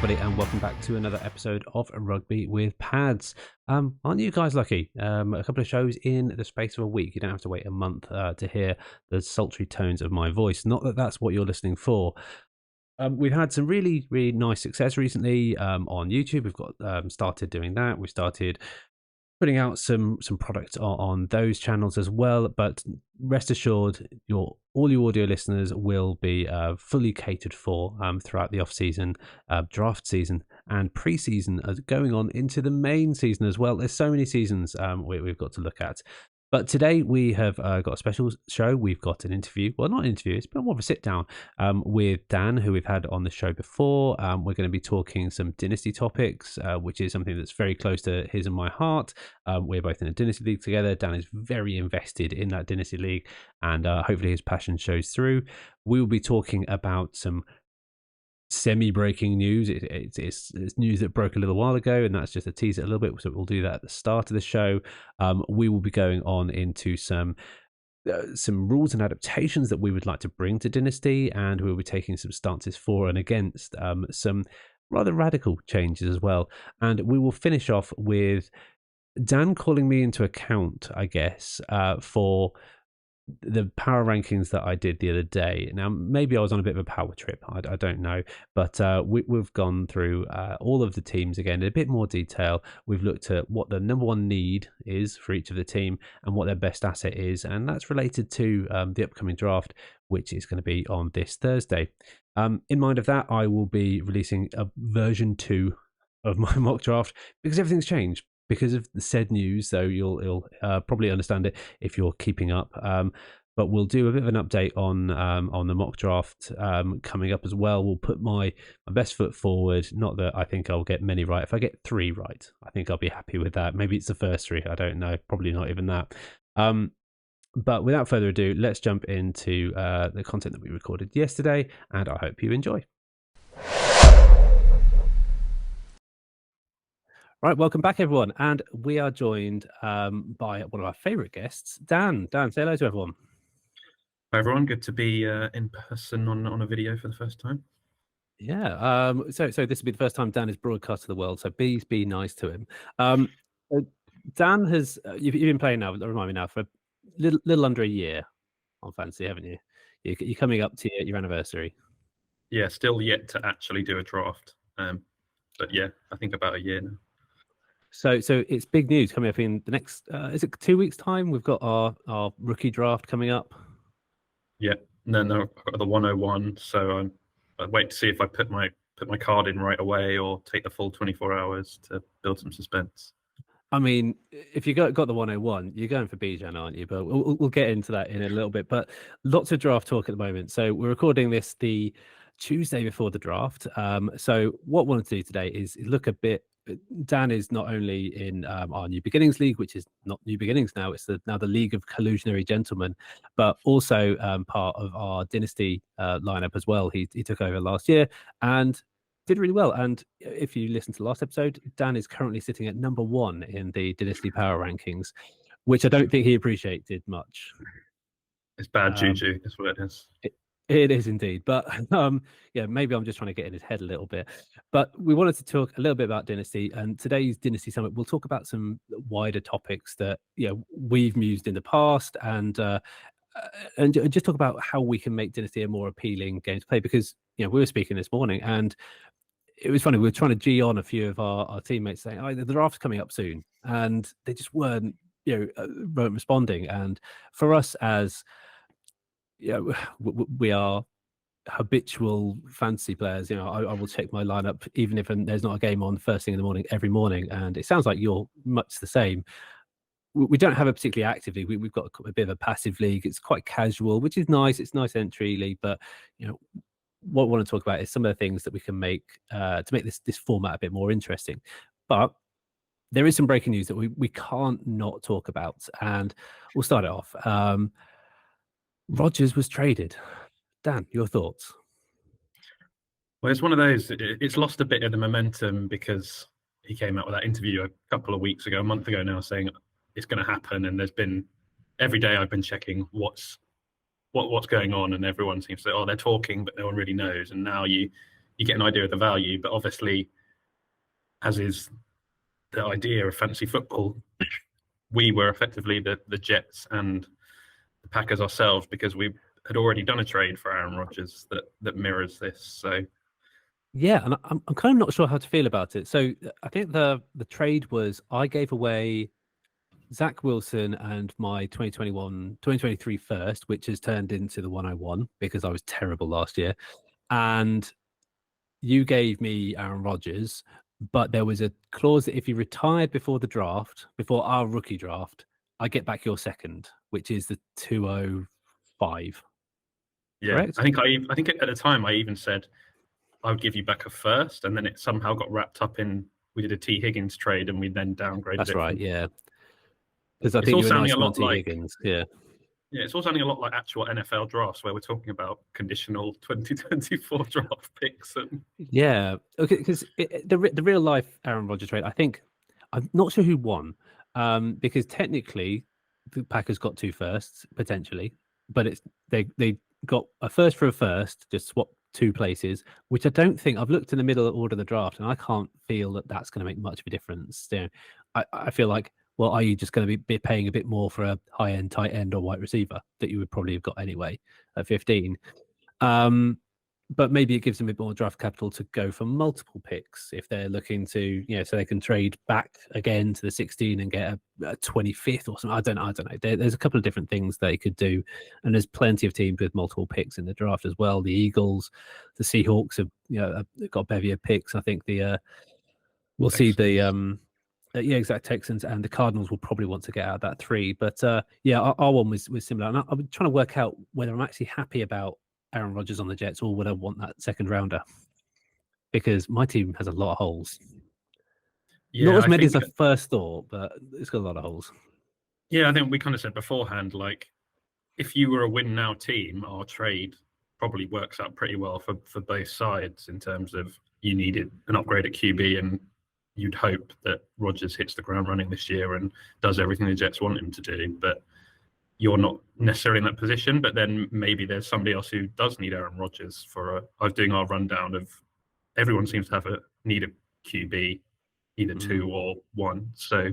everybody, and welcome back to another episode of Rugby with Pads. Aren't you guys lucky? A couple of shows in the space of a week. You don't have to wait a month to hear the sultry tones of my voice. Not that that's what you're listening for. We've had some really, really nice success recently on YouTube. We've got started doing that. We started putting out some product on those channels as well, but rest assured all your audio listeners will be fully catered for throughout the off season, draft season and pre-season going on into the main season as well. There's so many seasons we've got to look at. But today we have got a special show. We've got an interview. Well, not an interview. It's been more of a sit down with Dan, who we've had on the show before. We're going to be talking some Dynasty topics, which is something that's very close to his and my heart. We're both in a Dynasty League together. Dan is very invested in that Dynasty League, and hopefully his passion shows through. We will be talking about some semi-breaking news. It's news that broke a little while ago, and that's just a tease it a little bit, so we'll do that at the start of the show. We will be going on into some rules and adaptations that we would like to bring to Dynasty, and we'll be taking some stances for and against some rather radical changes as well. And we will finish off with Dan calling me into account, I guess, for the power rankings that I did the other day. Now, maybe I was on a bit of a power trip. I don't know. But we've gone through all of the teams again in a bit more detail. We've looked at what the number one need is for each of the team and what their best asset is. And that's related to the upcoming draft, which is going to be on this Thursday. In mind of that, I will be releasing a version 2 of my mock draft because everything's changed. Because of the said news, though, you'll probably understand it if you're keeping up. But we'll do a bit of an update on the mock draft coming up as well. We'll put my best foot forward. Not that I think I'll get many right. If I get 3 right, I think I'll be happy with that. Maybe it's the first 3. I don't know. Probably not even that. But without further ado, let's jump into the content that we recorded yesterday, and I hope you enjoy. Right, welcome back, everyone. And we are joined by one of our favourite guests, Dan. Dan, say hello to everyone. Hi, everyone. Good to be in person on a video for the first time. Yeah. So this will be the first time Dan is broadcast to the world, so be nice to him. Dan has, you've been playing now, remind me now, for a little under a year on Fantasy, haven't you? You're coming up to your anniversary. Yeah, still yet to actually do a draft. But yeah, I think about a year now. So it's big news coming up in the next, is it 2 weeks' time? We've got our rookie draft coming up. Yeah, no, I've got the 101. So I wait to see if I put my card in right away or take the full 24 hours to build some suspense. I mean, if you got the 101, you're going for Bijan, aren't you? But we'll get into that in a little bit. But lots of draft talk at the moment. So we're recording this the Tuesday before the draft. So what I wanted to do today is look a bit. Dan is not only in our New Beginnings League, which is not New Beginnings now, it's now the League of Collusionary Gentlemen, but also part of our Dynasty lineup as well. He took over last year and did really well. And if you listen to the last episode, Dan is currently sitting at number 1 in the Dynasty Power Rankings, which I don't think he appreciated much. It's bad juju, is what it is. It is indeed. But yeah, maybe I'm just trying to get in his head a little bit. But we wanted to talk a little bit about Dynasty, and today's Dynasty Summit, we'll talk about some wider topics that we've mused in the past, and just talk about how we can make Dynasty a more appealing game to play. Because we were speaking this morning, and it was funny. We were trying to G on a few of our teammates saying, "Oh, the draft's coming up soon," and they just weren't responding. And for us as we are habitual fantasy players. I will check my lineup even if there's not a game on first thing in the morning every morning. And it sounds like you're much the same. We don't have a particularly active league. We've got a bit of a passive league. It's quite casual, which is nice. It's nice entry league, but what I want to talk about is some of the things that we can make to make this format a bit more interesting. But there is some breaking news that we can't not talk about, and we'll start it off. Rodgers was traded. Dan, your thoughts? Well, it's one of those, it's lost a bit of the momentum because he came out with that interview a couple of weeks ago, a month ago now, saying it's going to happen. And there's been, every day I've been checking what's going on, and everyone seems to say, oh, they're talking, but no one really knows. And now you you get an idea of the value. But obviously, as is the idea of fantasy football, we were effectively the Jets and the Packers ourselves because we had already done a trade for Aaron Rodgers that mirrors this. So Yeah, and I'm kind of not sure how to feel about it. So I think the trade was I gave away Zach Wilson and my 2023 first, which has turned into the one I won because I was terrible last year. And you gave me Aaron Rodgers, but there was a clause that if you retired before the draft, before our rookie draft, I get back your second, which is the 205. yeah, Correct? I think at the time I even said I would give you back a first, and then it somehow got wrapped up in we did a T Higgins trade, and we then downgraded That's it. right. Yeah, because I It's think all you were sounding nice a on lot T like Higgins. Yeah. yeah, it's all sounding a lot like actual NFL drafts where we're talking about conditional 2024 draft picks. And Yeah, okay, because the real life Aaron Rodgers trade, I think I'm not sure who won, because technically the Packers got two firsts potentially, but it's they got a first for a first, just swapped two places, which I don't think I've looked in the middle order of the draft, and I can't feel that that's going to make much of a difference. You know, I feel like, well, are you just going to be paying a bit more for a high end tight end or wide receiver that you would probably have got anyway at 15? Um, but maybe it gives them a bit more draft capital to go for multiple picks if they're looking to, you know, so they can trade back again to the 16 and get a 25th or something. I don't know. There's a couple of different things they could do, and there's plenty of teams with multiple picks in the draft as well. The Eagles, the Seahawks have, you know, got a bevy of picks. I think we'll see the yeah, exact Texans and the Cardinals will probably want to get out of that three. But yeah, our one was similar. And I'm trying to work out whether I'm actually happy about Aaron Rodgers on the Jets or would I want that second rounder? Because my team has a lot of holes. Not yeah, as many as I first thought, but it's got a lot of holes. I think we kind of said beforehand, like if you were a win now team, our trade probably works out pretty well for both sides in terms of you needed an upgrade at QB and you'd hope that Rodgers hits the ground running this year and does everything the Jets want him to do. But you're not necessarily in that position. But then maybe there's somebody else who does need Aaron Rodgers I was doing our rundown of everyone seems to have need a QB, either two or one. So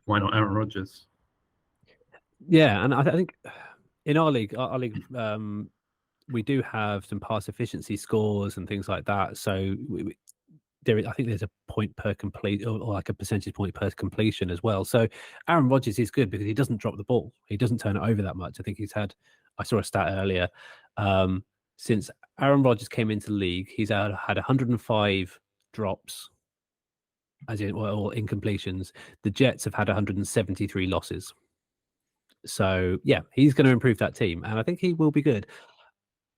why not Aaron Rodgers? Yeah, and I think in our league, we do have some pass efficiency scores and things like that. So I think there's a point per complete or like a percentage point per completion as well. So Aaron Rodgers is good because he doesn't drop the ball. He doesn't turn it over that much. I think I saw a stat earlier. Since Aaron Rodgers came into the league, he's had 105 drops, as in or incompletions. The Jets have had 173 losses. So yeah, he's going to improve that team, and I think he will be good.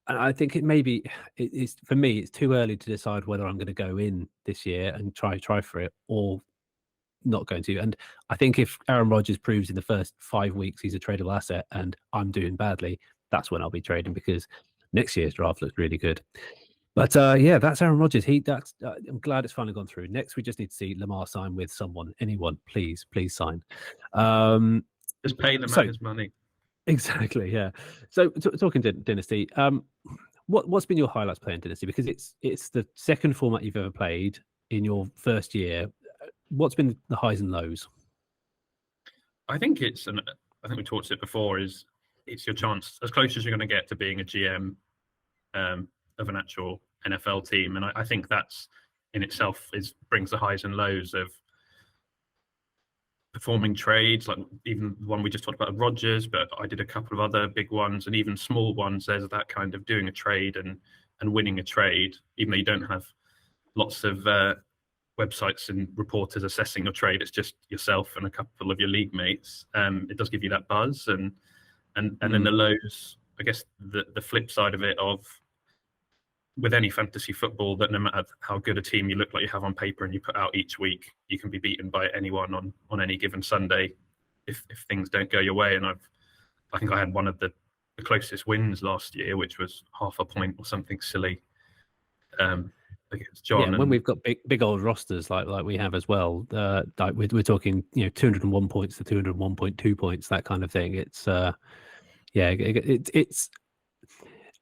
And I think it's for me, it's too early to decide whether I'm going to go in this year and try for it or not going to. And I think if Aaron Rodgers proves in the first 5 weeks he's a tradable asset and I'm doing badly, that's when I'll be trading because next year's draft looks really good. But yeah, that's Aaron Rodgers. I'm glad it's finally gone through. Next, we just need to see Lamar sign with someone, anyone. Please sign. Just pay the man his money. Exactly, yeah. So talking Dynasty, what's been your highlights playing Dynasty? Because it's the second format you've ever played in your first year. What's been the highs and lows? I think I think we talked it before. It's your chance as close as you're going to get to being a GM of an actual NFL team, and I think that's in itself brings the highs and lows of performing trades, like even the one we just talked about, Rodgers, but I did a couple of other big ones and even small ones. There's that kind of doing a trade and winning a trade, even though you don't have lots of websites and reporters assessing your trade. It's just yourself and a couple of your league mates. It does give you that buzz, and then the lows. I guess the flip side of it with any fantasy football, that no matter how good a team you look like you have on paper and you put out each week, you can be beaten by anyone on any given Sunday if things don't go your way. And I think I had one of the closest wins last year, which was half a point or something silly against John. Yeah, when we've got big old rosters like we have as well, like we're talking 201 points to 201.2 points, that kind of thing. It's it's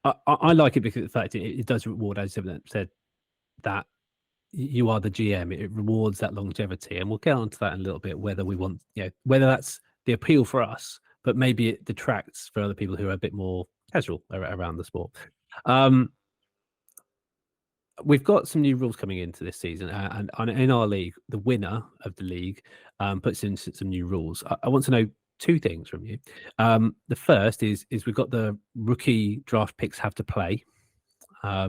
I like it because of the fact it does reward, as I said, that you are the GM. It rewards that longevity, and we'll get onto that in a little bit. Whether we want, whether that's the appeal for us, but maybe it detracts for other people who are a bit more casual around the sport. We've got some new rules coming into this season, and in our league, the winner of the league puts in some new rules. I want to know two things from you. The first is we've got the rookie draft picks have to play.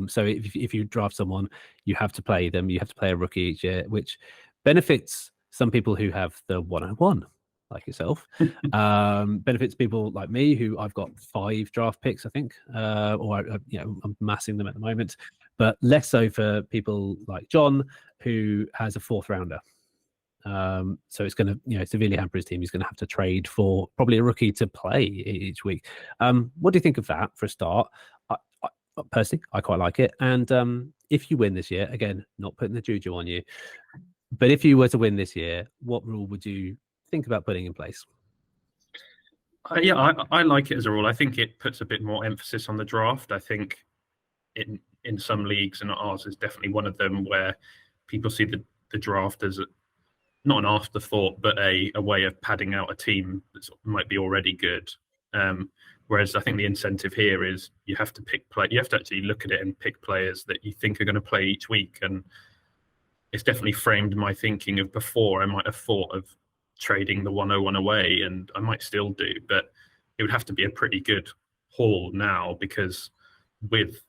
So if you draft someone, you have to play them. You have to play a rookie each year, which benefits some people who have the 101, like yourself. Benefits people like me, who I've got 5 draft picks, I think, or I'm amassing them at the moment. But less so for people like John, who has a 4th rounder. So it's going to, severely hamper his team. He's going to have to trade for probably a rookie to play each week. What do you think of that for a start? Personally, I quite like it. And if you win this year, again, not putting the juju on you, but if you were to win this year, what rule would you think about putting in place? I like it as a rule. I think it puts a bit more emphasis on the draft. I think in some leagues, and ours is definitely one of them, where people see the draft as not an afterthought, but a way of padding out a team that might be already good. Whereas I think the incentive here is you have to you have to actually look at it and pick players that you think are going to play each week. And it's definitely framed my thinking of before. I might have thought of trading the 101 away, and I might still do, but it would have to be a pretty good haul now, because with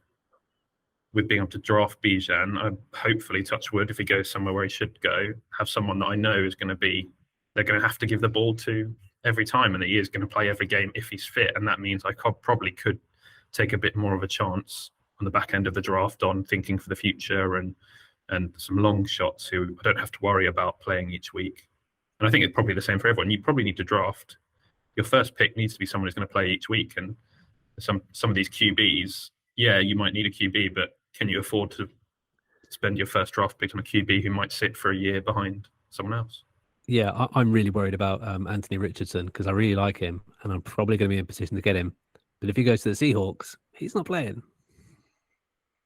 being able to draft Bijan, I hopefully, touch wood, if he goes somewhere where he should go, have someone that I know is going to be, they're going to have to give the ball to every time, and he is going to play every game if he's fit. And that means I probably could take a bit more of a chance on the back end of the draft on thinking for the future and some long shots who I don't have to worry about playing each week. And I think it's probably the same for everyone. You probably need to draft. Your first pick needs to be someone who's going to play each week. And some of these QBs, yeah, you might need a QB, but can you afford to spend your first draft pick on a QB who might sit for a year behind someone else? Yeah, I'm really worried about Anthony Richardson, because I really like him, and I'm probably going to be in a position to get him. But if he goes to the Seahawks, he's not playing.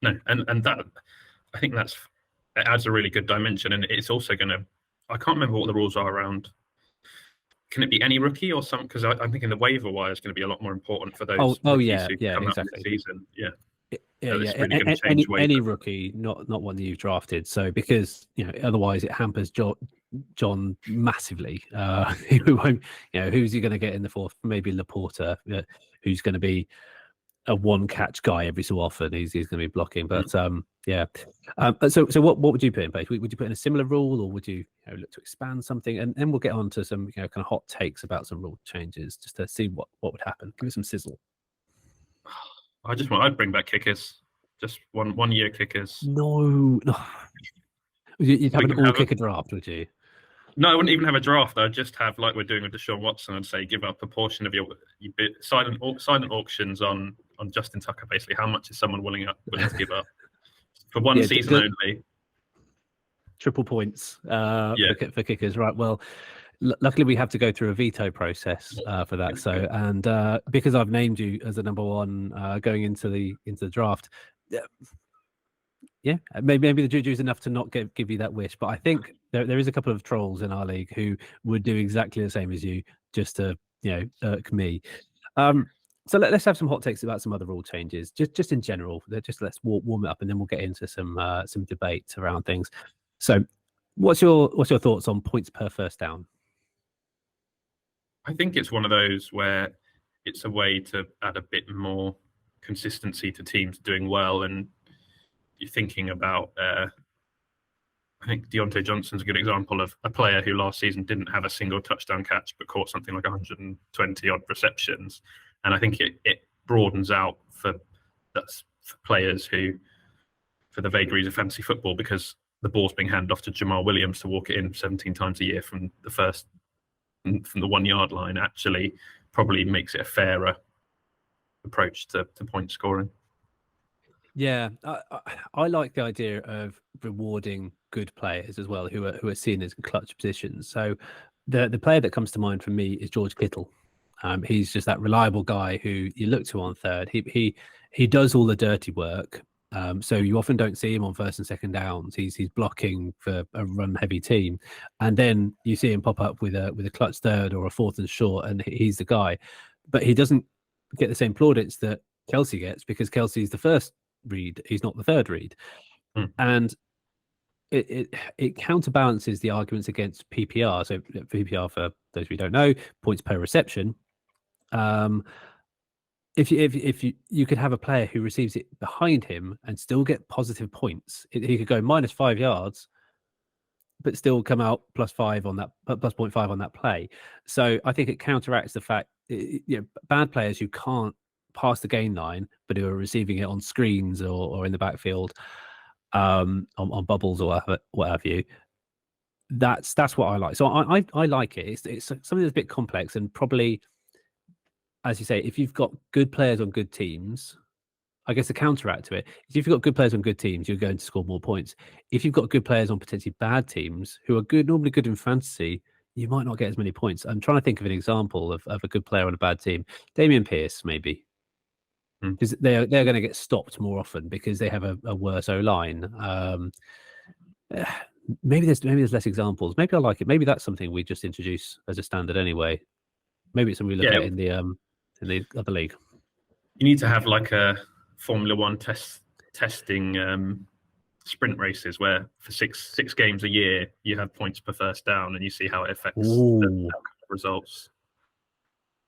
No, and that, I think it adds a really good dimension, and it's also going to, I can't remember what the rules are around. Can it be any rookie or some? Because I'm thinking the waiver wire is going to be a lot more important for those rookies who come up this season. Yeah. Yeah. Really any rookie, not one that you've drafted. So because otherwise it hampers John massively. Who won't, who's he going to get in the 4th? Maybe Laporta, who's going to be a one catch guy every so often. He's going to be blocking, but yeah. So what would you put in place? Would you put in a similar rule, or would you, look to expand something? And then we'll get on to some kind of hot takes about some rule changes, just to see what would happen. Give me some sizzle. I'd bring back kickers, just one year kickers. No. You'd have an all kicker draft, would you? No, I wouldn't even have a draft. I'd just have, like we're doing with Deshaun Watson, and say give up a portion of your silent auctions on Justin Tucker. Basically, how much is someone willing to give up for one season only? Triple points for kickers, right? Well, luckily we have to go through a veto process for that. So, and because I've named you as the number 1 going into the draft, yeah, maybe the juju is enough to not give you that wish. But I think there is a couple of trolls in our league who would do exactly the same as you, just to irk me. So let's have some hot takes about some other rule changes, just in general. Just let's warm it up, and then we'll get into some debate around things. So, what's your thoughts on points per first down? I think it's one of those where it's a way to add a bit more consistency to teams doing well. And you're thinking about, I think Deontay Johnson's a good example of a player who last season didn't have a single touchdown catch, but caught something like 120 odd receptions. And I think it broadens out for players who, for the vagaries of fantasy football, because the ball's being handed off to Jamal Williams to walk it in 17 times a year from the 1 yard line, actually probably makes it a fairer approach to point scoring. Yeah, I like the idea of rewarding good players as well, who are seen as clutch positions. So the player that comes to mind for me is George Kittle. He's just that reliable guy who you look to on third. He does all the dirty work, So you often don't see him on first and second downs. He's blocking for a run heavy team, and then you see him pop up with a clutch third or a fourth and short, and he's the guy. But he doesn't get the same plaudits that Kelsey gets because Kelsey's the first read. He's not the third read, Mm. and it counterbalances the arguments against PPR. So PPR, for those of you who don't know, points per reception. If you could have a player who receives it behind him and still get positive points, he could go minus 5 yards, but still come out +5 on that, plus 0.5 on that play. So I think it counteracts the fact, bad players who can't pass the gain line, but who are receiving it on screens or in the backfield, on bubbles or what have you. That's what I like. So I like it. It's something that's a bit complex, and probably, as you say, if you've got good players on good teams, I guess the counteract to it is if you've got good players on good teams, you're going to score more points. If you've got good players on potentially bad teams who are normally good in fantasy, you might not get as many points. I'm trying to think of an example of a good player on a bad team. Damian Pierce, maybe, because they're going to get stopped more often because they have a worse O line. Maybe there's less examples. Maybe I like it. Maybe that's something we just introduce as a standard anyway. Maybe it's something we look at in the other league. You need to have like a Formula One testing sprint races where for six games a year you have points per first down, and you see how it affects the results.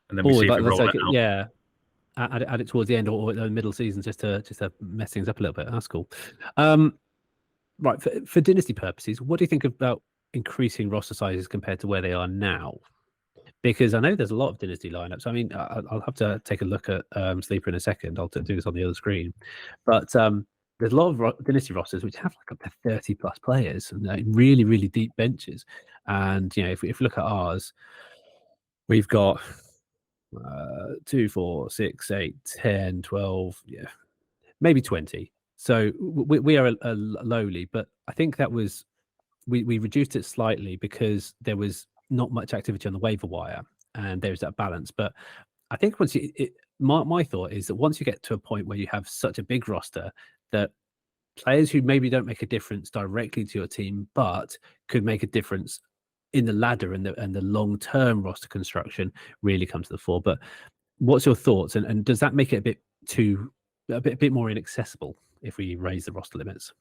And then we see if we roll it out. Yeah, add it towards the end or the middle season just to mess things up a little bit. That's cool. Right, for dynasty purposes, what do you think about increasing roster sizes compared to where they are now? Because I know there's a lot of dynasty lineups. I mean, I'll have to take a look at Sleeper in a second. I'll do this on the other screen. But there's a lot of dynasty rosters which have like up to 30 plus players and really, really deep benches. And, if we look at ours, we've got 2, 4, 6, 8, 10, 12, maybe 20. So we are a lowly, but I think that was, we reduced it slightly because there was not much activity on the waiver wire, and there's that balance. But I think once my thought is that once you get to a point where you have such a big roster that players who maybe don't make a difference directly to your team, but could make a difference in the ladder and the long-term roster construction really come to the fore. But what's your thoughts? And does that make it a bit more inaccessible if we raise the roster limits?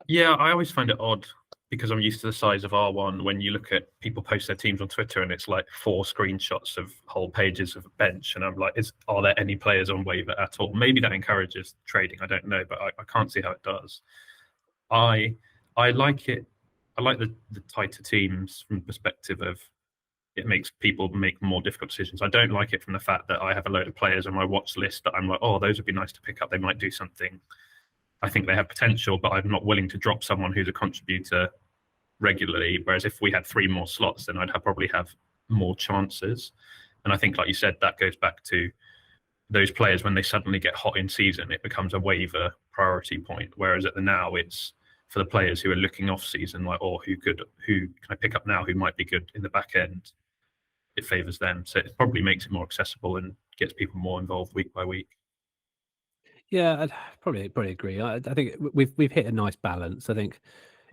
Yeah, I always find it odd because I'm used to the size of R1 when you look at people post their teams on Twitter and it's like 4 screenshots of whole pages of a bench. And I'm like, are there any players on waiver at all? Maybe that encourages trading. I don't know, but I can't see how it does. I like it. I like the tighter teams from the perspective of it makes people make more difficult decisions. I don't like it from the fact that I have a load of players on my watch list that I'm like, oh, those would be nice to pick up. They might do something. I think they have potential, but I'm not willing to drop someone who's a contributor regularly. Whereas if we had 3 more slots, then I'd probably have more chances. And I think, like you said, that goes back to those players when they suddenly get hot in season, it becomes a waiver priority point. Whereas at the now, it's for the players who are looking off season, like, oh, who can I pick up now who might be good in the back end? It favors them. So it probably makes it more accessible and gets people more involved week by week. Yeah, I'd probably agree. I think we've hit a nice balance. I think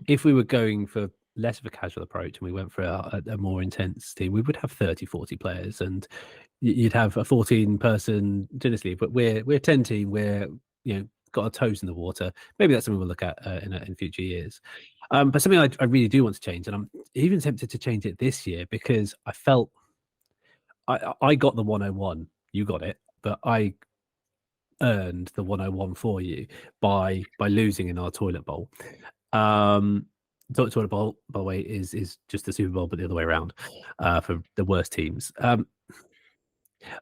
if we were going for less of a casual approach and we went for a more intense team, we would have 30, 40 players, and you'd have a 14-person dynasty. But we're a 10 team. We're got our toes in the water. Maybe that's something we'll look at in future years. But something I really do want to change, and I'm even tempted to change it this year because I felt I got the 101. You got it, but I earned the 101 for you by losing in our toilet bowl. Toilet bowl, by the way, is just the Super Bowl, but the other way around for the worst teams.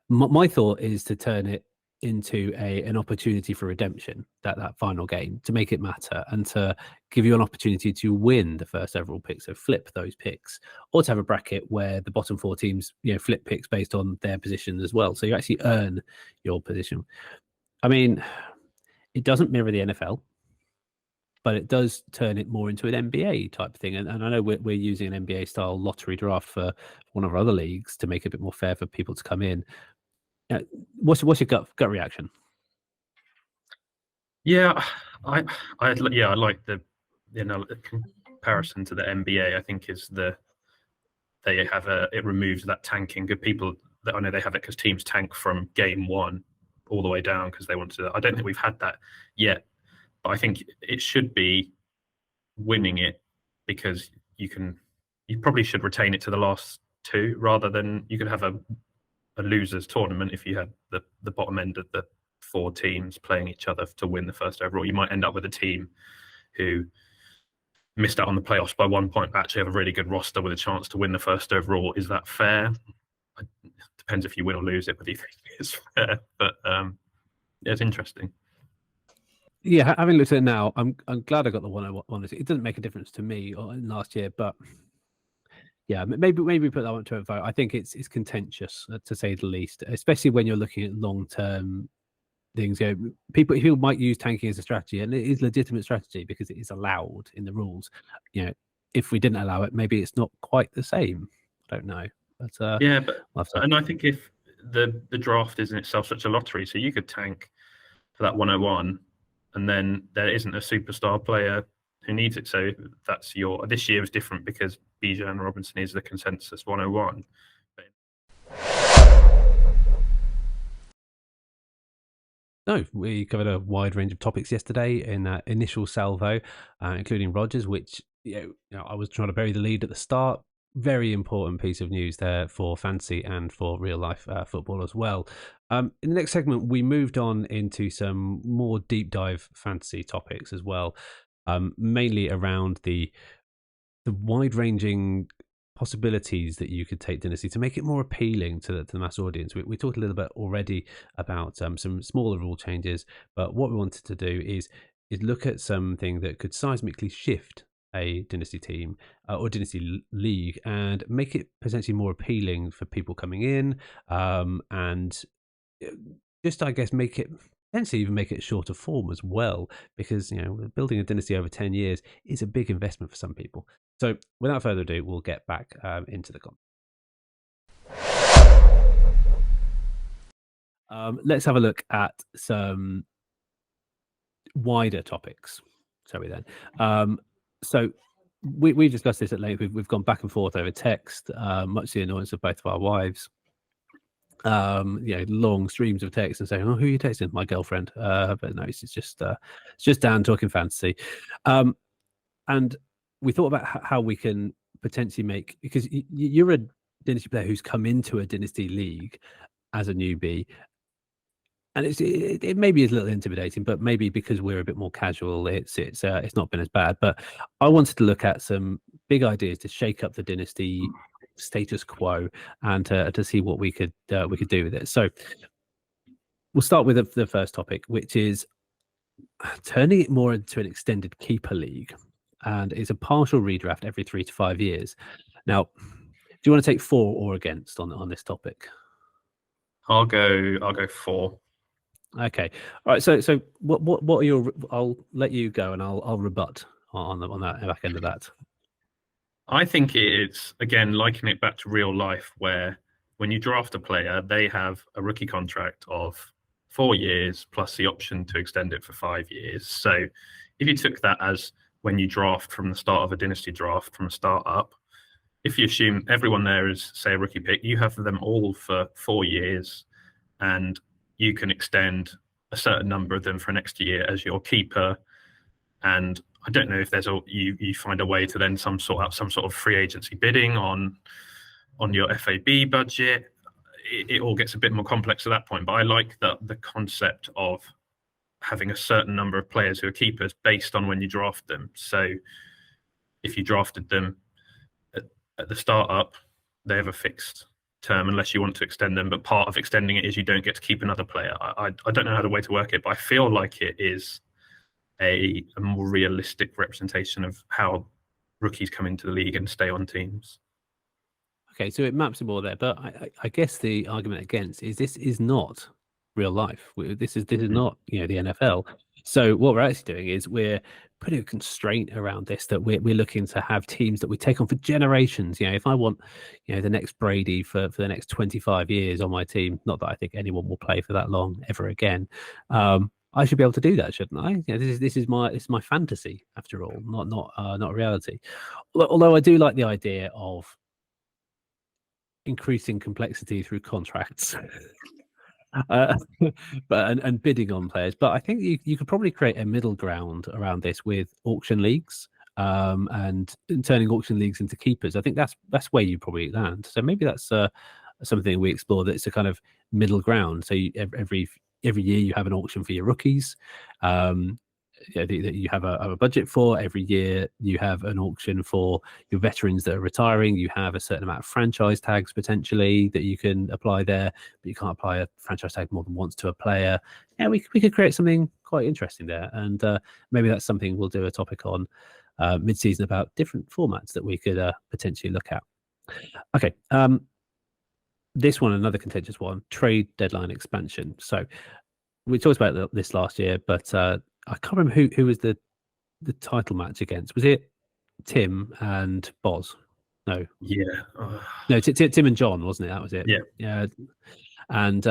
My thought is to turn it into an opportunity for redemption, that final game, to make it matter and to give you an opportunity to win the first several picks, so flip those picks, or to have a bracket where the bottom 4 teams flip picks based on their position as well, so you actually earn your position. I mean, it doesn't mirror the NFL, but it does turn it more into an NBA type thing. And I know we're using an NBA style lottery draft for one of our other leagues to make it a bit more fair for people to come in. What's your gut reaction? Yeah, I like the comparison to the NBA. I think is it removes that tanking. Good people that I know they have it because teams tank from game one all the way down because they want to. I don't think we've had that yet, but I think it should be winning it because you probably should retain it to the last two rather than you could have a losers tournament if you had the bottom end of the four teams playing each other to win the first overall. You might end up with a team who missed out on the playoffs by 1 point, but actually have a really good roster with a chance to win the first overall. Is that fair? It depends if you win or lose it, whether you think it's fair. But yeah, it's interesting. Yeah, having looked at it now, I'm glad I got the one I wanted. It doesn't make a difference to me last year, but yeah, maybe we put that one to a vote. I think it's contentious to say the least, especially when you're looking at long term things. You know, people who might use tanking as a strategy, and it is legitimate strategy because it is allowed in the rules. You know, if we didn't allow it, maybe it's not quite the same. I don't know, but Yeah, but we'll and I think if the draft is in itself such a lottery, so you could tank for that 101, and then there isn't a superstar player who needs it. So that's your this year is different because Bijan Robinson is the consensus 101. No, we covered a wide range of topics yesterday in that initial salvo, including Rodgers, which I was trying to bury the lead at the start. Very important piece of news there for fantasy and for real life football as well. In the next segment, we moved on into some more deep dive fantasy topics as well, mainly around the wide ranging possibilities that you could take Dynasty to make it more appealing to the mass audience. We talked a little bit already about some smaller rule changes, but what we wanted to do is look at something that could seismically shift a Dynasty team or Dynasty league and make it potentially more appealing for people coming in, and just I guess make it potentially even make it shorter form as well, because building a dynasty over 10 years is a big investment for some people. So without further ado, we'll get back into the content. Let's have a look at some wider topics, shall we then? So we've discussed this at length. We've gone back and forth over text, much to the annoyance of both of our wives. Long streams of text and saying, "Oh, who are you texting?" My girlfriend. But no, it's just Dan talking fantasy. And we thought about how we can potentially make, because you're a dynasty player who's come into a dynasty league as a newbie, and it maybe is a little intimidating, but maybe because we're a bit more casual, it's not been as bad. But I wanted to look at some big ideas to shake up the dynasty status quo and to see what we could do with it. So we'll start with the first topic, which is turning it more into an extended keeper league, and it's a partial redraft every 3 to 5 years. Now, do you want to take for or against on this topic? I'll go 4. Okay, all right. So what are your? I'll let you go, and I'll rebut on that back end of that. I think it's again liking it back to real life, where when you draft a player, they have a rookie contract of 4 years plus the option to extend it for 5 years. So if you took that as when you draft from the start of a dynasty draft from a startup, if you assume everyone there is, say, a rookie pick, you have them all for 4 years, and you can extend a certain number of them for an extra year as your keeper. And I don't know if there's you find a way to then some sort of free agency bidding on your FAB budget. It all gets a bit more complex at that point. But I like the concept of having a certain number of players who are keepers based on when you draft them. So if you drafted them at the startup, they have a fixed term unless you want to extend them. But part of extending it is you don't get to keep another player. I don't know how the way to work it, but I feel like it is a more realistic representation of how rookies come into the league and stay on teams. Okay, so it maps it more there, but I guess the argument against is this is not real life. This is not the NFL. So what we're actually doing is we're putting a constraint around this, that we're looking to have teams that we take on for generations. If I want the next Brady for the next 25 years on my team, not that I think anyone will play for that long ever again. I should be able to do that, shouldn't I? This is my fantasy after all, not reality. Although I do like the idea of increasing complexity through contracts. uh, and bidding on players. But I think you could probably create a middle ground around this with auction leagues, and turning auction leagues into keepers. I think that's where you probably land. So maybe that's something we explore. That's a kind of middle ground. So every year you have an auction for your rookies. That you have a budget for. Every year you have an auction for your veterans that are retiring. You have a certain amount of franchise tags potentially that you can apply there, but you can't apply a franchise tag more than once to a player. Yeah, we could create something quite interesting there, and maybe that's something we'll do a topic on mid-season about different formats that we could potentially look at. Okay, this one, another contentious one, trade deadline expansion. So we talked about this last year, but I can't remember who was the title match against. Was it Tim and Boz? No, Yeah. no, Tim and John, wasn't it? That was it. Yeah. Yeah, and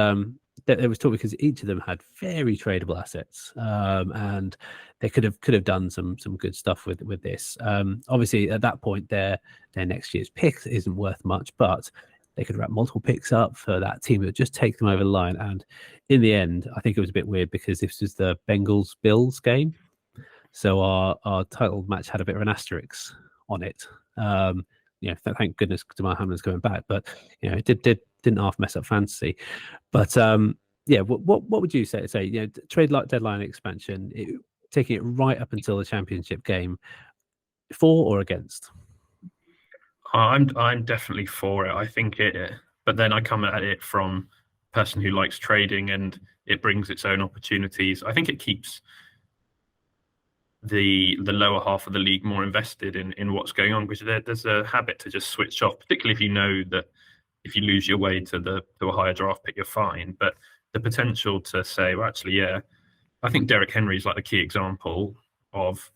there was talk because each of them had very tradable assets, and they could have done some good stuff with this. Obviously, at that point, their next year's pick isn't worth much, but they could wrap multiple picks up for that team that would just take them over the line. And in the end, I think it was a bit weird because this was the Bengals Bills game, so our title match had a bit of an asterisk on it. Thank goodness Damar Hamlin's going back, but it didn't half mess up fantasy. But what would you say? Trade deadline expansion, taking it right up until the championship game, for or against? I'm definitely for it. I think but then I come at it from a person who likes trading, and it brings its own opportunities. I think it keeps the lower half of the league more invested in what's going on, because there's a habit to just switch off, particularly if you know that if you lose your way to a higher draft pick, you're fine. But the potential to say, well, actually, yeah, I think Derrick Henry is like the key example of,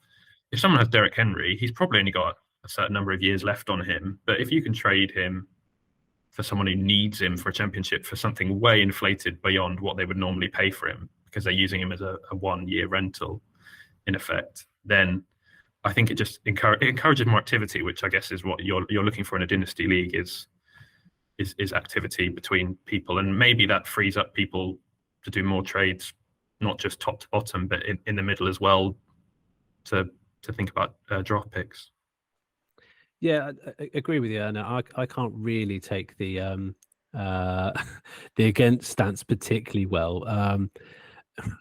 if someone has Derrick Henry, he's probably only got a certain number of years left on him. But if you can trade him for someone who needs him for a championship for something way inflated beyond what they would normally pay for him, because they're using him as a 1-year rental, in effect, then I think it just encourages more activity, which I guess is what you're looking for in a dynasty league, is activity between people, and maybe that frees up people to do more trades, not just top to bottom, but in the middle as well, to think about draft picks. Yeah, I agree with you. And I can't really take the the against stance particularly well.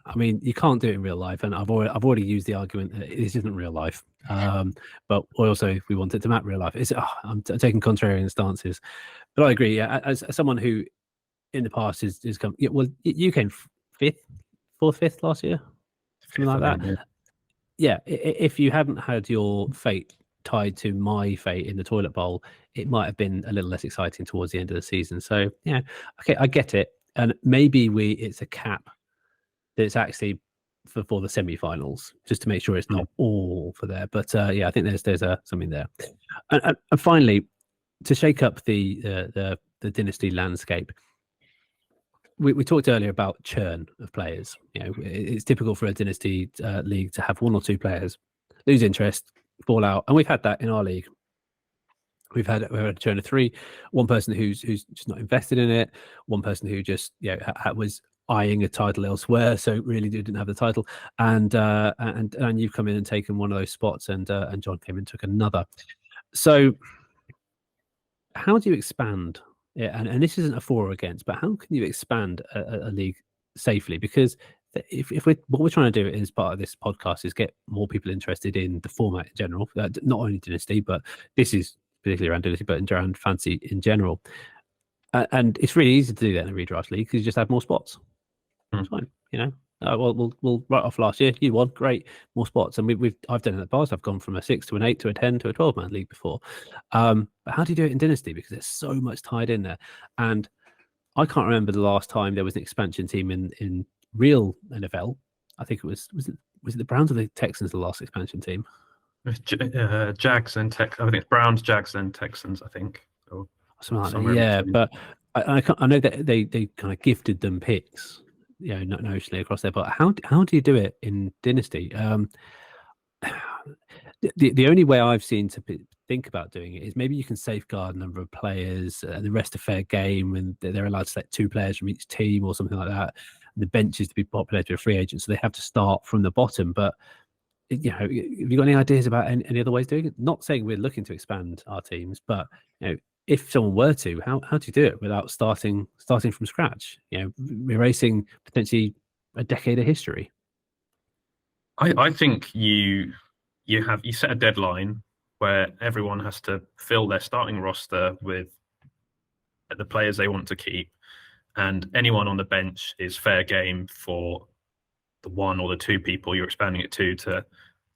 I mean, you can't do it in real life, and I've already used the argument that this isn't real life. But also, if we want it to map real life, I'm taking contrarian stances. But I agree. Yeah, as someone who in the past is come. Yeah, well, you came fourth, fifth last year, something like that. Yeah, if you hadn't had your fate tied to my fate in the toilet bowl, it might have been a little less exciting towards the end of the season. So yeah, okay, I get it, and maybe it's a cap that's actually for the semi-finals, just to make sure it's not all for there. But I think there's something there. And finally, to shake up the dynasty landscape, we talked earlier about churn of players. It's typical for a dynasty league to have one or two players lose interest, fall out, and we've had that in our league. We've had a churn of 3. One person who's just not invested in it. One person who just was eyeing a title elsewhere, so really didn't have the title. And you've come in and taken one of those spots, and John came in and took another. So how do you expand? Yeah, and this isn't a for or against, but how can you expand a league safely? Because if what we're trying to do as part of this podcast is get more people interested in the format in general, not only Dynasty, but this is particularly around Dynasty, but around fantasy in general. And it's really easy to do that in a redraft league because you just have more spots. It's fine, we'll write off last year. You won, great, more spots, and I've done it in the past. I've gone from a 6 to an 8 to a 10 to a 12-man league before. But how do you do it in Dynasty? Because there's so much tied in there, and I can't remember the last time there was an expansion team in real NFL. I think it was it the Browns or the Texans, the last expansion team? Jags and Texans. I think it's Browns, Jags, and Texans. I think. Something like that. Yeah, but I know that they kind of gifted them picks notionally across there. But how do you do it in Dynasty? The only way I've seen to think about doing it is maybe you can safeguard a number of players and the rest a fair game, and they're allowed to select 2 players from each team or something like that. The bench is to be populated with free agents, so they have to start from the bottom. But have you got any ideas about any other ways of doing it? Not saying we're looking to expand our teams, but if someone were to, how do you do it without starting from scratch? Erasing potentially a decade of history. I think you set a deadline where everyone has to fill their starting roster with the players they want to keep, and anyone on the bench is fair game for the 1 or the 2 people you're expanding it to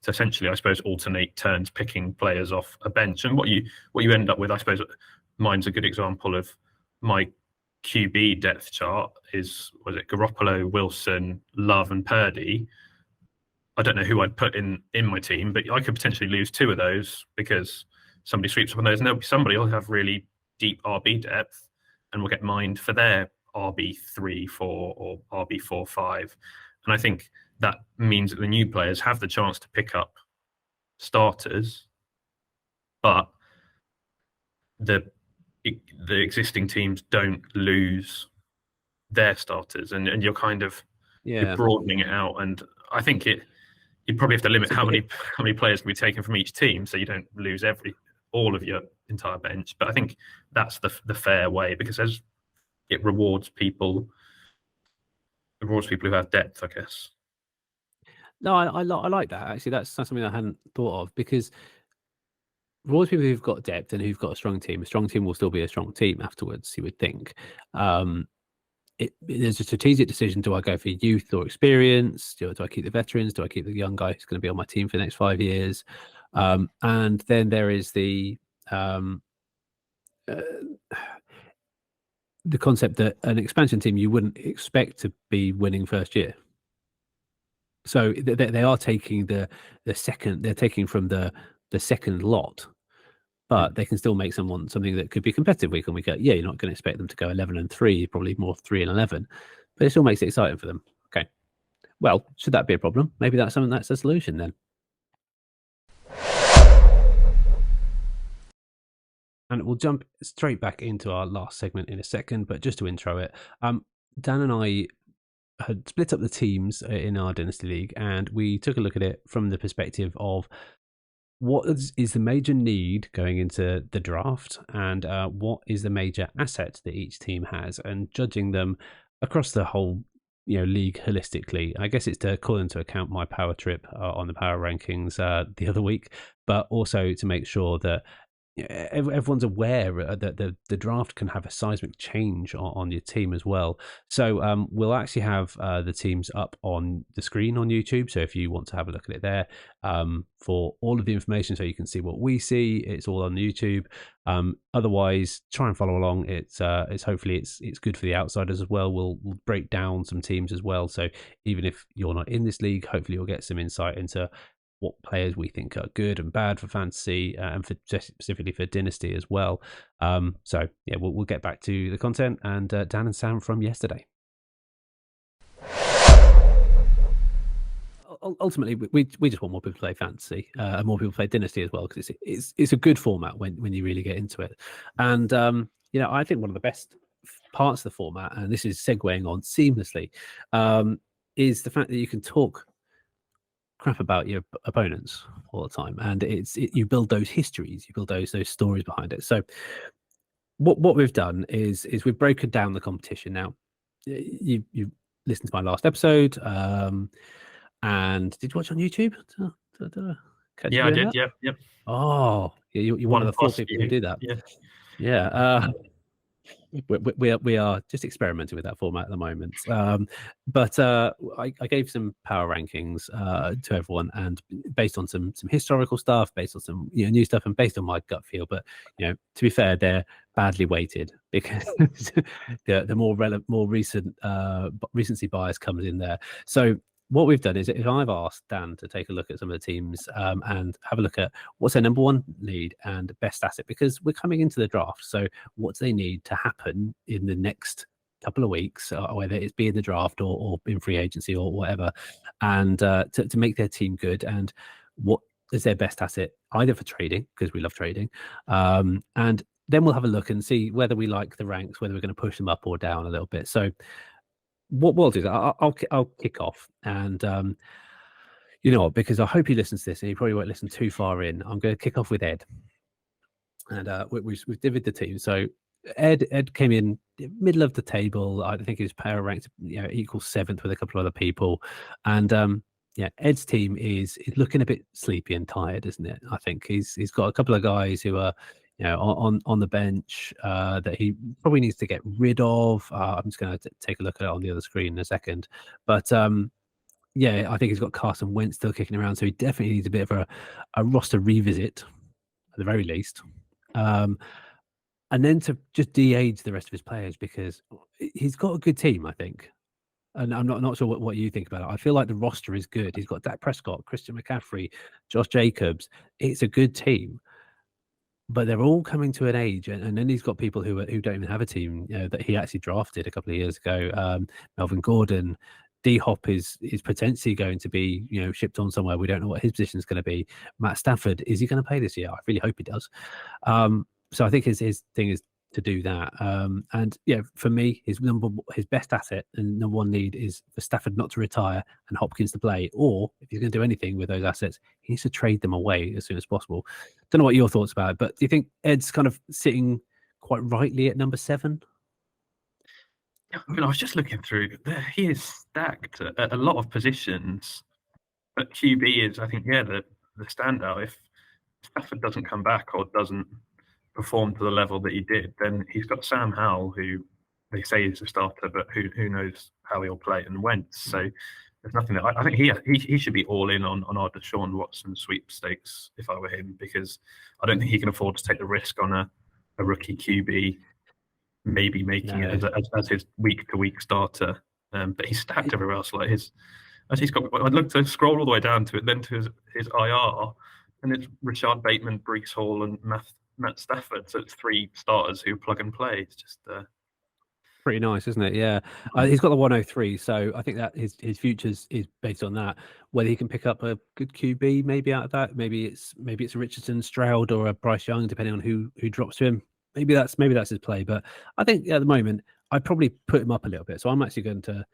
essentially, I suppose, alternate turns picking players off a bench. And what you end up with, I suppose, mine's a good example of my QB depth chart was it Garoppolo, Wilson, Love, and Purdy. I don't know who I'd put in my team, but I could potentially lose 2 of those because somebody sweeps up on those, and somebody will have really deep RB depth and will get mined for their RB3, 4, or RB4, 5. And I think that means that the new players have the chance to pick up starters, but the existing teams don't lose their starters, and you're kind of you're broadening it out. And I think you probably have to limit how many players can be taken from each team, so you don't lose all of your entire bench. But I think that's the fair way, because it rewards people who have depth, I guess. No, I like that. Actually, that's something I hadn't thought of, because rewards people who've got depth and who've got a strong team. A strong team will still be a strong team afterwards, you would think. There's a strategic decision: do I go for youth or experience? Do I keep the veterans? Do I keep the young guy who's going to be on my team for the next 5 years? And then there is the concept that an expansion team you wouldn't expect to be winning first year. So they are taking the second. They're taking from the second lot, but they can still make something that could be competitive week on week out. Yeah, you're not going to expect them to go 11-3, probably more 3-11, but it still makes it exciting for them. Okay, well, should that be a problem? Maybe that's a solution then. And we'll jump straight back into our last segment in a second, but just to intro it, Dan and I had split up the teams in our Dynasty League, and we took a look at it from the perspective of what is the major need going into the draft, and what is the major asset that each team has, and judging them across the whole league holistically. I guess it's to call into account my power trip on the power rankings the other week, but also to make sure that everyone's aware that the draft can have a seismic change on your team as well. So we'll actually have the teams up on the screen on YouTube. So if you want to have a look at it there, for all of the information, so you can see what we see, it's all on YouTube. Otherwise, try and follow along. It's hopefully it's good for the outsiders as well. We'll break down some teams as well. So even if you're not in this league, hopefully you'll get some insight into what players we think are good and bad for fantasy, and specifically for Dynasty as well. So yeah, we'll get back to the content and Dan and Sam from yesterday. Ultimately, we just want more people to play fantasy, and more people play Dynasty as well, because it's a good format when you really get into it. And I think one of the best parts of the format, and this is segueing on seamlessly, is the fact that you can talk crap about your opponents all the time, and you build those histories, you build those stories behind it. So what we've done is we've broken down the competition. Now you listened to my last episode, and did you watch on YouTube? Yeah, I did. Yep. Oh, you're one of the 4 people who do that. Yeah. We are just experimenting with that format at the moment, but I gave some power rankings to everyone, and based on some historical stuff, based on some new stuff, and based on my gut feel. But to be fair, they're badly weighted, because the more recent recency bias comes in there. So what we've done is, if I've asked Dan to take a look at some of the teams, and have a look at what's their number 1 lead and best asset, because we're coming into the draft. So what do they need to happen in the next couple of weeks, whether it's be in the draft or in free agency or whatever, and to make their team good and what is their best asset, either for trading, because we love trading, and then we'll have a look and see whether we like the ranks, whether we're going to push them up or down a little bit. So what we'll do is I'll kick off, and you know what, because I hope he listens to this and he probably won't listen too far in. I'm going to kick off with Ed, and we've divided the team. So Ed came in middle of the table. I think his power ranked equals 7th with a couple of other people, and yeah, Ed's team is looking a bit sleepy and tired, isn't it? I think he's got a couple of guys who are on the bench that he probably needs to get rid of. I'm just going to take a look at it on the other screen in a second, but yeah, I think he's got Carson Wentz still kicking around, so he definitely needs a bit of a roster revisit at the very least. And then to just de-age the rest of his players, because he's got a good team, I think. And I'm not sure what you think about it. I feel like the roster is good. He's got Dak Prescott, Christian McCaffrey, Josh Jacobs. It's a good team, but they're all coming to an age, and then he's got people who don't even have a team that he actually drafted a couple of years ago. Melvin Gordon, D Hop is potentially going to be shipped on somewhere. We don't know what his position is going to be. Matt Stafford, is he going to play this year? I really hope he does. So I think his thing is to do that. And yeah, for me, his best asset and number one need is for Stafford not to retire and Hopkins to play. Or if he's going to do anything with those assets, he needs to trade them away as soon as possible. Don't know what your thoughts about it, but do you think Ed's kind of sitting quite rightly at number 7? I was just looking through there. He is stacked at a lot of positions, but QB is, I think, the standout. If Stafford doesn't come back or doesn't perform to the level that he did, then he's got Sam Howell, who they say is a starter, but who knows how he'll play, and Wentz. So there's nothing that I think he should be all in on our Deshaun Watson sweepstakes if I were him, because I don't think he can afford to take the risk on a rookie QB. Maybe making it as his week-to-week starter, but he's stacked everywhere else. Like he's got. I'd look to scroll all the way down to it, then to his IR, and it's Rashad Bateman, Breece Hall, and Matt Stafford. So it's 3 starters who plug and play. It's just pretty nice, isn't it? Yeah, he's got the 103, so I think that his future is based on that. Whether he can pick up a good QB, maybe out of that, maybe it's a Richardson, Stroud, or a Bryce Young, depending on who drops to him. Maybe that's his play, but I think at the moment I'd probably put him up a little bit. So I'm actually going to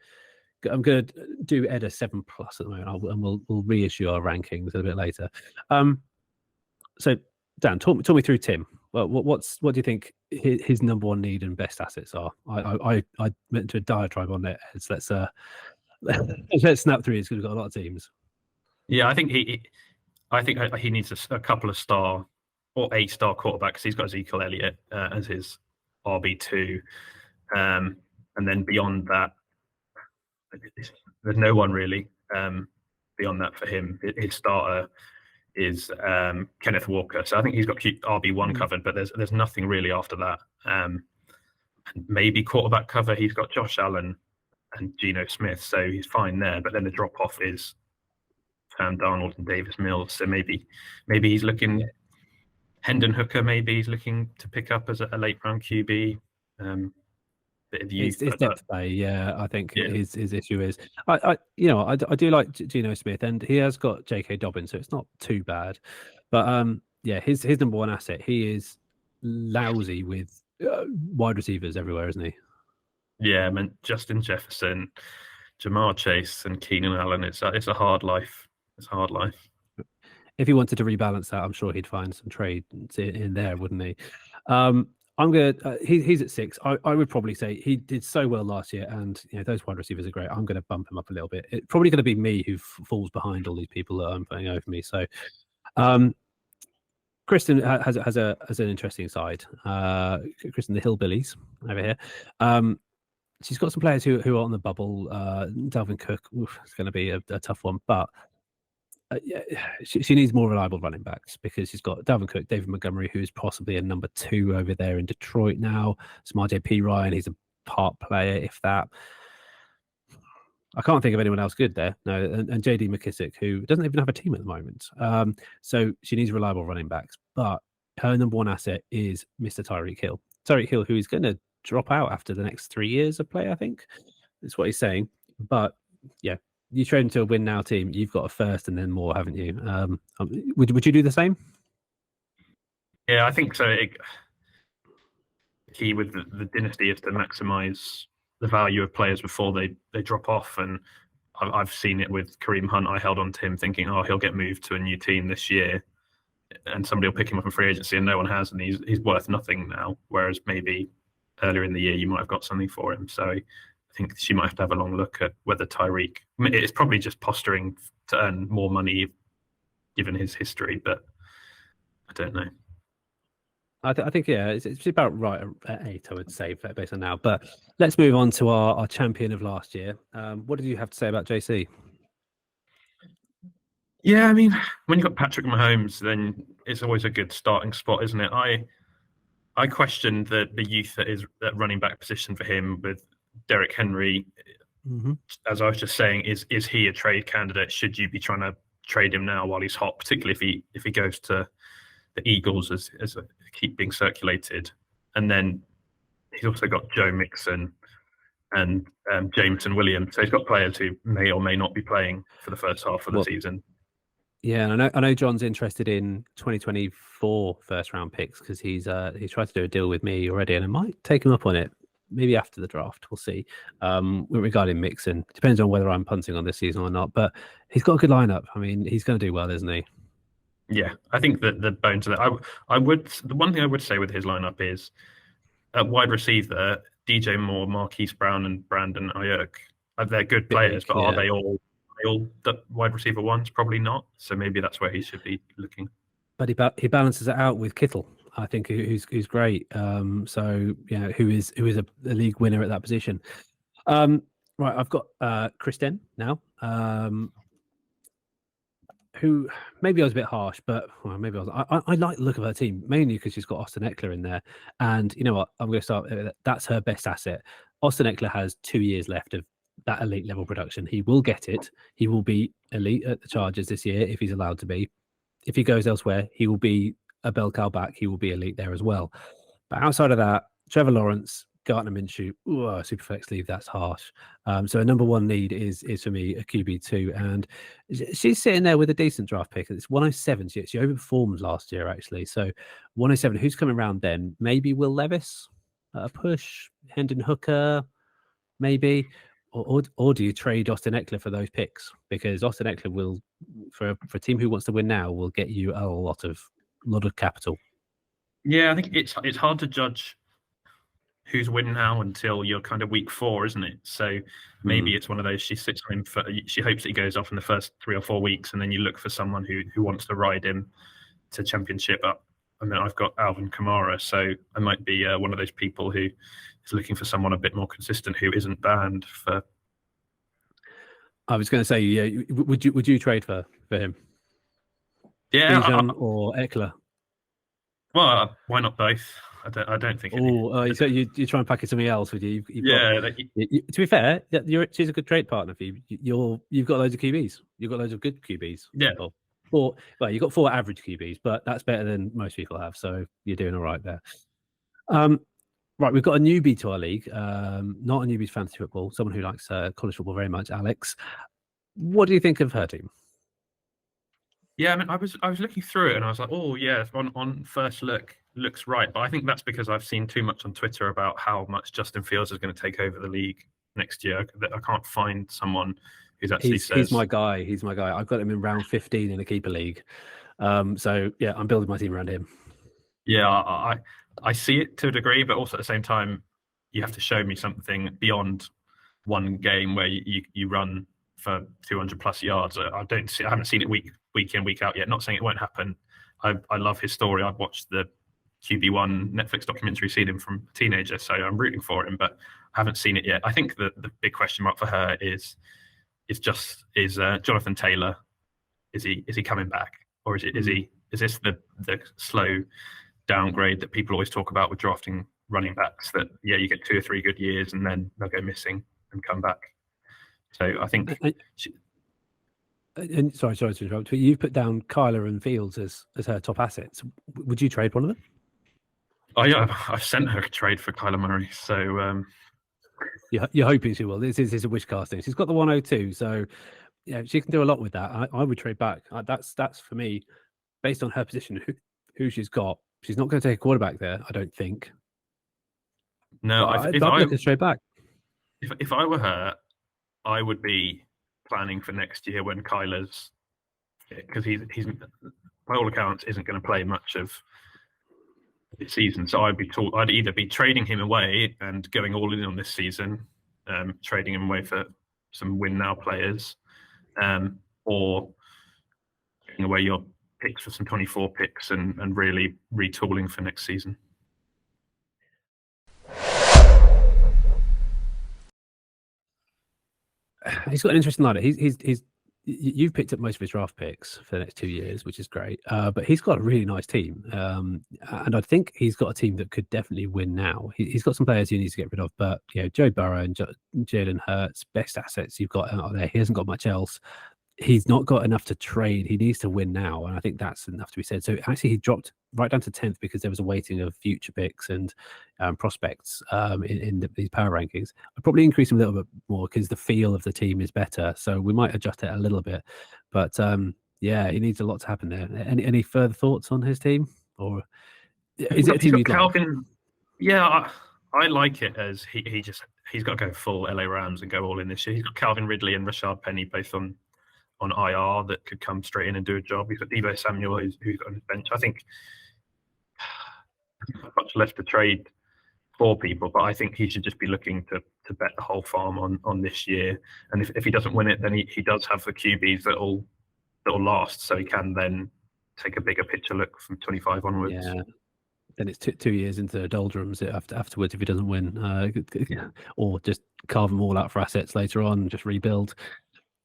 do Ed a 7+ at the moment, and we'll reissue our rankings a bit later. So Dan, talk me through Tim. Well, what do you think his number one need and best assets are? I went to a diatribe on it. So let's snap through these because we've got a lot of teams. Yeah, I think he needs a couple of star or a star quarterback, because he's got Ezekiel Elliott as his RB2. And then beyond that, there's no one really beyond that for him. His starter is Kenneth Walker. So I think he's got RB1 covered, but there's nothing really after that. And maybe quarterback cover, he's got Josh Allen and Geno Smith, so he's fine there. But then the drop-off is Sam Darnold and Davis Mills. So maybe he's looking... Hendon Hooker, maybe he's looking to pick up as a late round QB. Bit of youth. It's depth play, yeah. I think his issue is I do like Geno Smith, and he has got J.K. Dobbins, so it's not too bad. But yeah, his number one asset. He is lousy with wide receivers everywhere, isn't he? Yeah, I mean Justin Jefferson, Jamar Chase, and Keenan Allen. It's a hard life. It's a hard life. If he wanted to rebalance that, I'm sure he'd find some trade in there, wouldn't he? I'm gonna. He's at 6. I would probably say he did so well last year, and those wide receivers are great. I'm going to bump him up a little bit. It's probably going to be me who falls behind all these people that I'm putting over me. So, Kristen has an interesting side. Kristen, the Hillbillies over here. She's got some players who are on the bubble. Dalvin Cook, it's going to be a tough one, but. She needs more reliable running backs, because she's got Dalvin Cook, David Montgomery, who is possibly a number 2 over there in Detroit now. Samaj P. Ryan, he's a part player, if that. I can't think of anyone else good there. No, and J.D. McKissick, who doesn't even have a team at the moment. So she needs reliable running backs, but her number one asset is Mr. Tyreek Hill. Tyreek Hill, who is going to drop out after the next 3 years of play. I think that's what he's saying. But yeah, you trade him to a win now team. You've got a first and then more, haven't you? Would you do the same? Yeah, I think so. Key with the dynasty is to maximise the value of players before they drop off. And I've seen it with Kareem Hunt. I held on to him thinking, oh, he'll get moved to a new team this year, and somebody will pick him up in free agency, and no one has, and he's worth nothing now. Whereas maybe earlier in the year you might have got something for him. So I think she might have to have a long look at whether Tyreek. I mean, it's probably just posturing to earn more money given his history, but I don't know. I think yeah, it's about right at 8, I would say, based on now. But let's move on to our champion of last year. What did you have to say about JC? Yeah, I mean, when you've got Patrick Mahomes, then it's always a good starting spot, isn't it? I questioned the youth that is at running back position for him with Derrick Henry. Mm-hmm. As I was just saying, is he a trade candidate? Should you be trying to trade him now while he's hot, particularly if he goes to the Eagles as a keep being circulated? And then he's also got Joe Mixon and Jameson Williams. So he's got players who may or may not be playing for the first half of the season. Yeah, and I know John's interested in 2024 first round picks because he's tried to do a deal with me already, and I might take him up on it maybe after the draft. We'll see. Regarding Mixon, depends on whether I'm punting on this season or not, but he's got a good lineup. I mean, he's going to do well, isn't he? Yeah, I think that the bones of that. The one thing I would say with his lineup is at wide receiver, DJ Moore, Marquise Brown, and Brandon Ayuk. They're good players, but are they all the wide receiver ones? Probably not. So maybe that's where he should be looking. But he balances it out with Kittle, I think, who's great. So who is a league winner at that position. Right, I've got Kristen now. Who maybe I was a bit harsh, but maybe I was. I like the look of her team mainly because she's got Austin Eckler in there, and you know what? I'm going to start. That's her best asset. Austin Eckler has 2 years left of that elite level production. He will get it. He will be elite at the Chargers this year if he's allowed to be. If he goes elsewhere, he will be a bell cow back. He will be elite there as well. But outside of that, Trevor Lawrence, Gardner Minshew, Superflex leave, that's harsh. So a number one need is for me a QB2, and she's sitting there with a decent draft pick. It's 107. She overperformed last year actually. So 107. Who's coming around then? Maybe Will Levis, a push. Hendon Hooker, maybe. Or do you trade Austin Eckler for those picks? Because Austin Eckler will, for a team who wants to win now, will get you a lot of capital. Yeah, I think it's hard to judge who's winning now until you're kind of week 4, isn't it? So maybe it's one of those, she sits on him she hopes that he goes off in the first 3 or 4 weeks, and then you look for someone who wants to ride him to championship up. I mean, I've got Alvin Kamara, so I might be one of those people who is looking for someone a bit more consistent who isn't banned for. I was going to say, yeah, would you trade for him? Yeah, Bijan or Eckler? Well, why not both? I don't think. So you try and package something else with you? To be fair, she's a good trade partner for you. You've got loads of QBs. You've got loads of good QBs. Yeah. Well, you've got 4 average QBs, but that's better than most people have. So you're doing all right there. Right, we've got a newbie to our league. Not a newbie to fantasy football. Someone who likes college football very much. Alex, what do you think of her team? Yeah, I mean, I was looking through it and I was like, oh yeah, on first look looks right, but I think that's because I've seen too much on Twitter about how much Justin Fields is going to take over the league next year. I can't find someone who's actually he's my guy. He's my guy. I've got him in round 15 in a keeper league. So yeah, I'm building my team around him. Yeah, I see it to a degree, but also at the same time, you have to show me something beyond one game where you run for 200 plus yards. I haven't seen it week in, week out yet. Not saying it won't happen. I love his story. I've watched the QB1 Netflix documentary, seen him from a teenager, so I'm rooting for him, but I haven't seen it yet. I think the big question mark for her is Jonathan Taylor. Is he coming back, or is this the slow downgrade that people always talk about with drafting running backs? That you get 2 or 3 good years and then they'll go missing and come back. So I think. Sorry to interrupt, but you've put down Kyler and Fields as her top assets. Would you trade one of them? I've sent her a trade for Kyler Murray, so You're hoping she will. This is a wish casting. She's got the 102, so yeah, she can do a lot with that. I would trade back. That's for me, based on her position, who she's got. She's not going to take a quarterback there, I don't think. But no. I'd look at trade back. If I were her, I would be planning for next year when Kyler's, because he's by all accounts isn't going to play much of this season. So I'd either be trading him away and going all in on this season, trading him away for some win now players, or taking away your picks for some 24 picks and really retooling for next season. He's got an interesting ladder. He's you've picked up most of his draft picks for the next 2 years, which is great. But he's got a really nice team, and I think he's got a team that could definitely win now. He's got some players he needs to get rid of, but Joe Burrow and Jalen Hurts, best assets you've got out there. He hasn't got much else. He's not got enough to trade. He needs to win now, and I think that's enough to be said. So actually, he dropped right down to 10th because there was a weighting of future picks and prospects in these power rankings. I'd probably increase him a little bit more because the feel of the team is better. So we might adjust it a little bit. But yeah, he needs a lot to happen there. Any further thoughts on his team, or is it a team you'd Calvin, like? Yeah, I like it as he's got to go full LA Rams and go all in this year. He's got Calvin Ridley and Rashard Penny both on IR that could come straight in and do a job. He's got Deebo Samuel who's got on his bench. I think not much left to trade for people, but I think he should just be looking to bet the whole farm on this year. And if he doesn't win it, then he does have the QBs that'll last, so he can then take a bigger picture look from 25 onwards. Yeah. Then it's 2 years into the doldrums afterwards if he doesn't win, or just carve them all out for assets later on, just rebuild.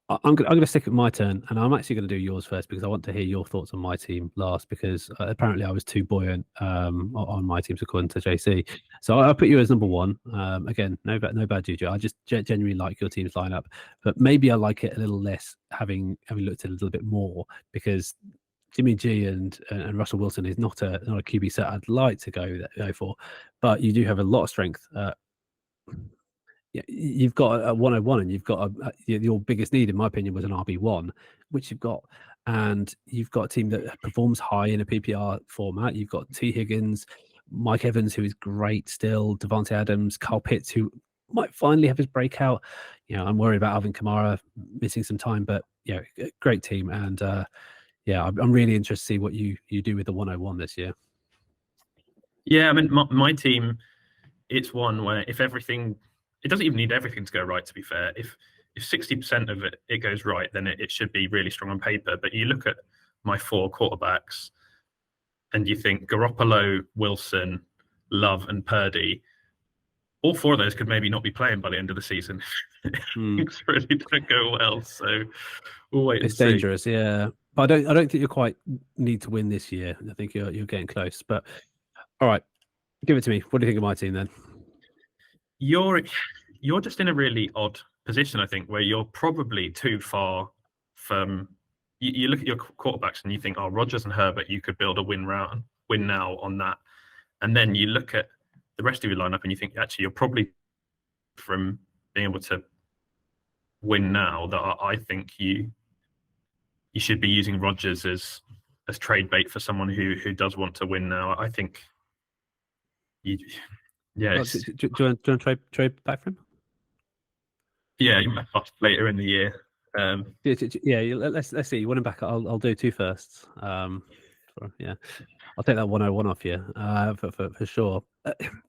I'm going to stick with my turn, and I'm actually going to do yours first because I want to hear your thoughts on my team last. Because apparently I was too buoyant on my teams according to JC. So I'll put you as number one. Again, no bad juju. I just genuinely like your team's lineup, but maybe I like it a little less having looked at it a little bit more because Jimmy G and Russell Wilson is not a QB set I'd like to go for, but you do have a lot of strength. Yeah, you've got a 101, and you've got your biggest need, in my opinion, was an RB1, which you've got, and you've got a team that performs high in a PPR format. You've got T. Higgins, Mike Evans, who is great still, Devontae Adams, Kyle Pitts, who might finally have his breakout. I'm worried about Alvin Kamara missing some time, but great team, and I'm really interested to see what you do with the 101 this year. Yeah, I mean, my team, it's one where if everything. It doesn't even need everything to go right, to be fair. If 60% of it goes right, then it should be really strong on paper. But you look at my four quarterbacks and you think Garoppolo, Wilson, Love, and Purdy, all four of those could maybe not be playing by the end of the season. Things really don't go well. So we'll wait and see. It's dangerous, yeah. But I don't think you quite need to win this year. I think you're getting close. But all right, give it to me. What do you think of my team then? You're just in a really odd position, I think, where you're probably too far from. You look at your quarterbacks and you think, oh, Rodgers and Herbert, you could build a win now on that, and then you look at the rest of your lineup and you think, actually, you're probably from being able to win now. That I think you should be using Rodgers as trade bait for someone who does want to win now. I think you. Yeah. Do you want to trade back for him? Yeah, later in the year. Let's see. You want him back? I'll do two firsts. Yeah, I'll take that 101 off you for sure.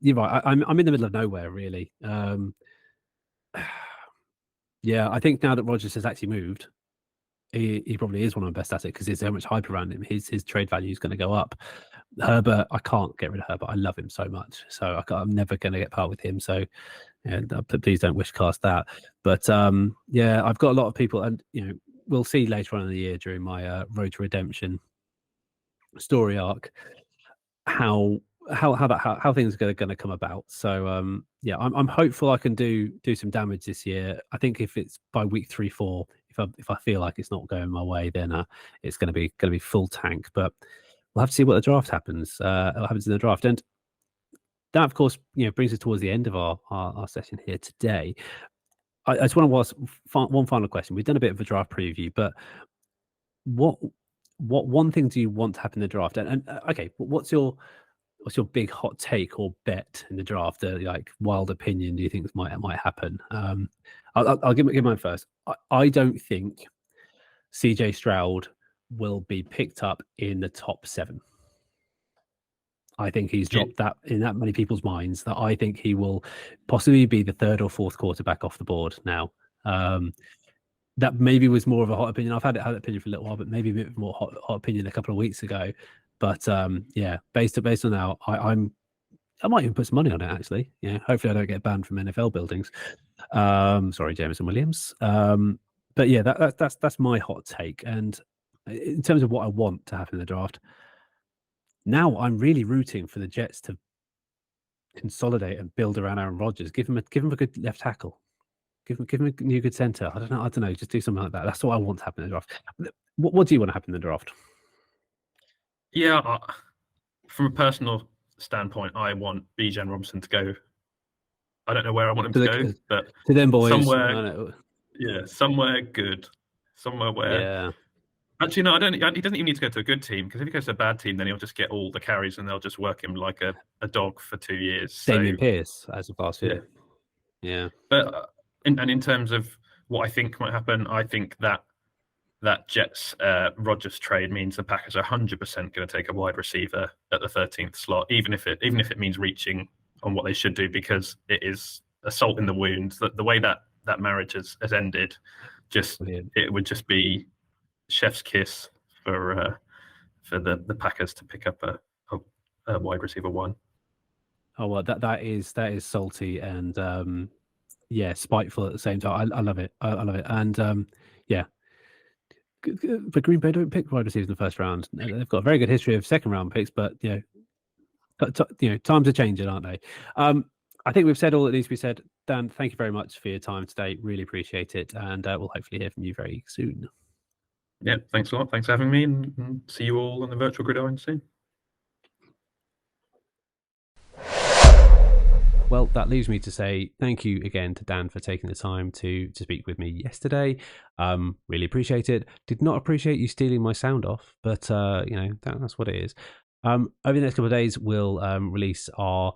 You're right. I'm in the middle of nowhere, really. Yeah, I think now that Rodgers has actually moved, he probably is one of the best assets because there's so much hype around him. His trade value is going to go up. Herbert, I can't get rid of Herbert. I love him so much, so I'm never going to get part with him. So, please don't wish cast that. But I've got a lot of people, and we'll see later on in the year during my Road to Redemption story arc how things are going to come about. So I'm hopeful I can do some damage this year. I think if it's by week 3-4, if I feel like it's not going my way, then it's going to be full tank. But we'll have to see what the draft happens. What happens in the draft. And that, of course, brings us towards the end of our session here today. I just want to ask one final question. We've done a bit of a draft preview, but what one thing do you want to happen in the draft? And okay, what's your big hot take or bet in the draft? Like wild opinion, do you think might happen? I'll give mine first. I don't think CJ Stroud will be picked up in the top 7. I think he's dropped that in that many people's minds that I think he will possibly be the 3rd or 4th quarterback off the board now. That maybe was more of a hot opinion. I've had that opinion for a little while, but maybe a bit more hot opinion a couple of weeks ago. But yeah, based on now, I might even put some money on it actually. Yeah, hopefully I don't get banned from NFL buildings. Sorry, Jameson Williams. But yeah, that's my hot take. And in terms of what I want to happen in the draft, now I'm really rooting for the Jets to consolidate and build around Aaron Rodgers. Give him a good left tackle. Give him a new good center. I don't know. Just do something like that. That's what I want to happen in the draft. What do you want to happen in the draft? Yeah, from a personal standpoint, I want Bijan Robinson to go. I don't know where I want him to go, but to them boys, somewhere good, somewhere where. Yeah. Actually, no, I don't. He doesn't even need to go to a good team, because if he goes to a bad team, then he'll just get all the carries and they'll just work him like a dog for 2 years. Damian Pierce as of last year. Yeah. But in terms of what I think might happen, I think that Jets Rodgers trade means the Packers are 100% going to take a wide receiver at the 13th slot, even if it means reaching on what they should do, because it is a salt in the wound. The way that marriage has ended, it would just be chef's kiss for the Packers to pick up a wide receiver 1. Oh well, that is salty and spiteful at the same time. I love it. I love it. And yeah, but Green Bay don't pick wide receivers in the first round. They've got a very good history of second round picks, but times are changing, aren't they? I think we've said all that needs to be said. Dan, thank you very much for your time today. Really appreciate it, and we'll hopefully hear from you very soon. Yeah, thanks a lot. Thanks for having me, and see you all on the virtual gridiron soon. Well, that leaves me to say thank you again to Dan for taking the time to speak with me yesterday. Really appreciate it. Did not appreciate you stealing my sound off, but that's what it is. Over the next couple of days, we'll release our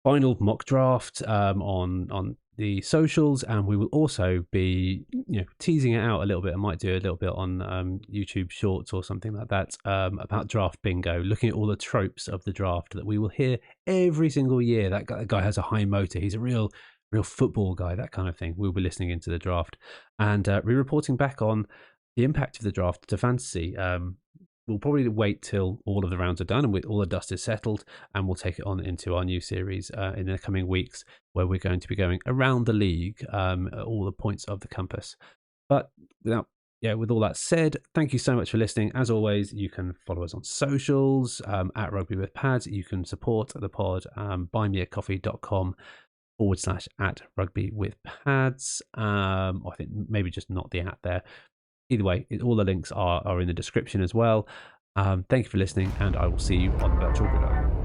final mock draft on the socials, and we will also be teasing it out a little bit. I might do a little bit on YouTube Shorts or something like that about draft bingo, looking at all the tropes of the draft that we will hear every single year. That guy has a high motor, he's a real football guy, that kind of thing. We'll be listening into the draft and re-reporting back on the impact of the draft to fantasy. We'll probably wait till all of the rounds are done and all the dust is settled, and we'll take it on into our new series in the coming weeks, where we're going to be going around the league at all the points of the compass. But with all that said, thank you so much for listening. As always, you can follow us on socials at Rugby with Pads. You can support the pod, buymeacoffee.com/at Rugby with Pads. I think maybe just not the at there. Either way, all the links are in the description as well. Thank you for listening, and I will see you on the virtual gridiron.